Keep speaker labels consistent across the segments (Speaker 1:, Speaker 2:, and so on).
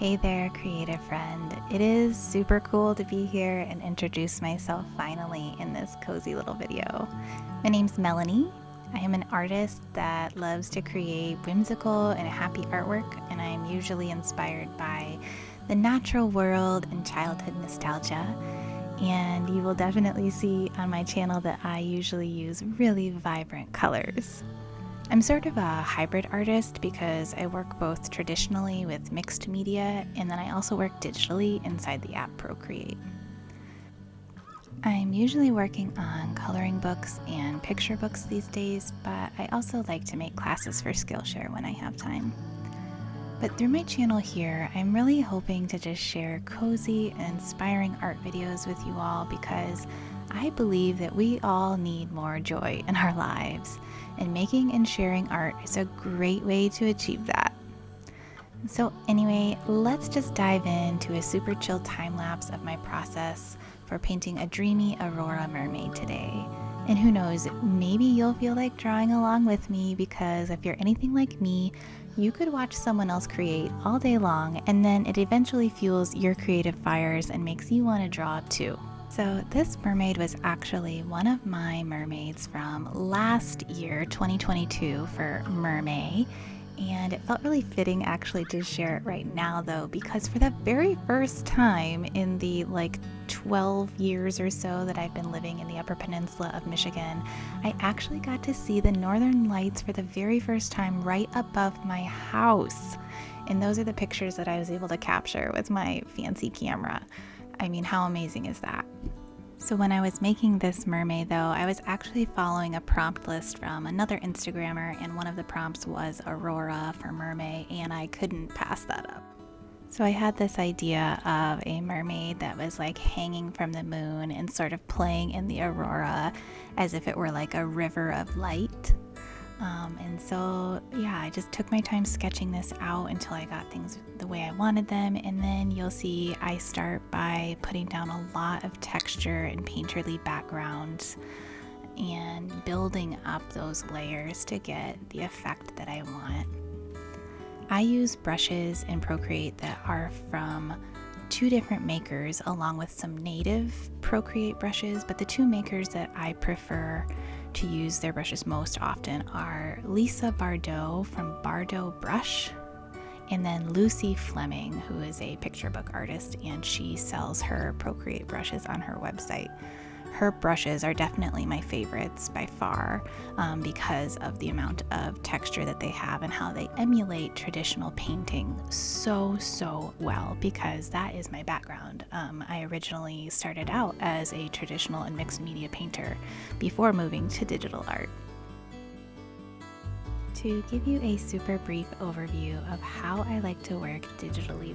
Speaker 1: Hey there, creative friend. It is super cool to be here and introduce myself finally in this cozy little video. My name's Melanie. I am an artist that loves to create whimsical and happy artwork, and I'm usually inspired by the natural world and childhood nostalgia. And you will definitely see on my channel that I usually use really vibrant colors. I'm sort of a hybrid artist because I work both traditionally with mixed media and then I also work digitally inside the app Procreate. I'm usually working on coloring books and picture books these days, but I also like to make classes for Skillshare when I have time. But through my channel here, I'm really hoping to just share cozy and inspiring art videos with you all because I believe that we all need more joy in our lives, and making and sharing art is a great way to achieve that. So anyway, let's just dive into a super chill time lapse of my process for painting a dreamy Aurora mermaid today. And who knows, maybe you'll feel like drawing along with me because if you're anything like me, you could watch someone else create all day long and then it eventually fuels your creative fires and makes you want to draw too. So this mermaid was actually one of my mermaids from last year, 2022, for Mermaid. And it felt really fitting actually to share it right now though, because for the very first time in the 12 years or so that I've been living in the Upper Peninsula of Michigan, I actually got to see the Northern Lights for the very first time right above my house. And those are the pictures that I was able to capture with my fancy camera. I mean, how amazing is that? So when I was making this mermaid though, I was actually following a prompt list from another Instagrammer, and one of the prompts was Aurora for mermaid, and I couldn't pass that up. So I had this idea of a mermaid that was like hanging from the moon and sort of playing in the aurora as if it were like a river of light. And so yeah, I just took my time sketching this out until I got things the way I wanted them, and then you'll see I start by putting down a lot of texture and painterly backgrounds and building up those layers to get the effect that I want. I use brushes in Procreate that are from two different makers along with some native Procreate brushes, but the two makers that I prefer to use their brushes most often are Lisa Bardot from Bardot Brush, and then Lucy Fleming, who is a picture book artist, and she sells her Procreate brushes on her website. Her brushes are definitely my favorites by far because of the amount of texture that they have and how they emulate traditional painting so well, because that is my background. I originally started out as a traditional and mixed media painter before moving to digital art. To give you a super brief overview of how I like to work digitally,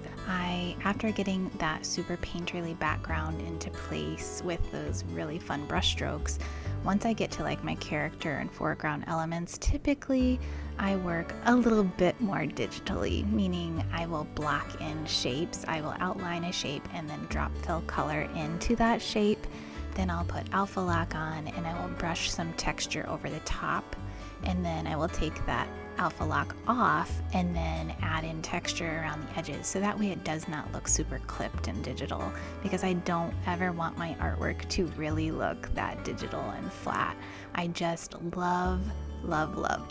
Speaker 1: after getting that super painterly background into place with those really fun brush strokes, once I get to my character and foreground elements, typically I work a little bit more digitally, meaning I will block in shapes. I will outline a shape and then drop fill color into that shape. Then I'll put alpha lock on and I will brush some texture over the top. And then I will take that alpha lock off and then add in texture around the edges, so that way it does not look super clipped and digital, because I don't ever want my artwork to really look that digital and flat. I just love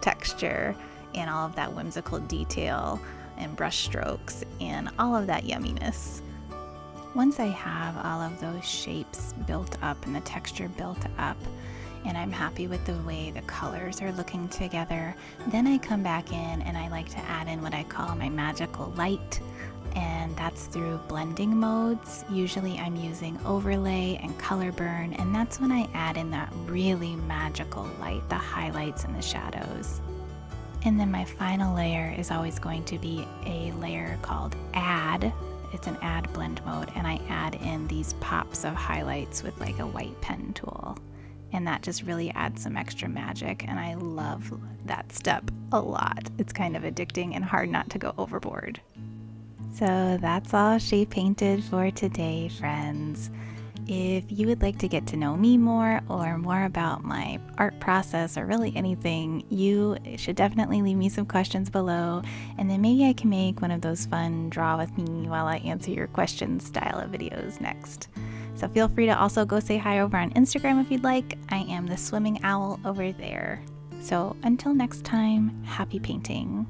Speaker 1: texture and all of that whimsical detail and brush strokes and all of that yumminess. Once I have all of those shapes built up and the texture built up, and I'm happy with the way the colors are looking together, then I come back in and I like to add in what I call my magical light, and that's through blending modes. Usually I'm using overlay and color burn, and that's when I add in that really magical light, the highlights and the shadows. And then my final layer is always going to be a layer called add. It's an add blend mode, and I add in these pops of highlights with a white pen tool. And that just really adds some extra magic, and I love that step a lot. It's kind of addicting and hard not to go overboard. So that's all shape painted for today, friends. If you would like to get to know me more or more about my art process or really anything, you should definitely leave me some questions below, and then maybe I can make one of those fun draw with me while I answer your questions style of videos next. So feel free to also go say hi over on Instagram if you'd like. I am the Swimming Owl over there. So until next time, happy painting.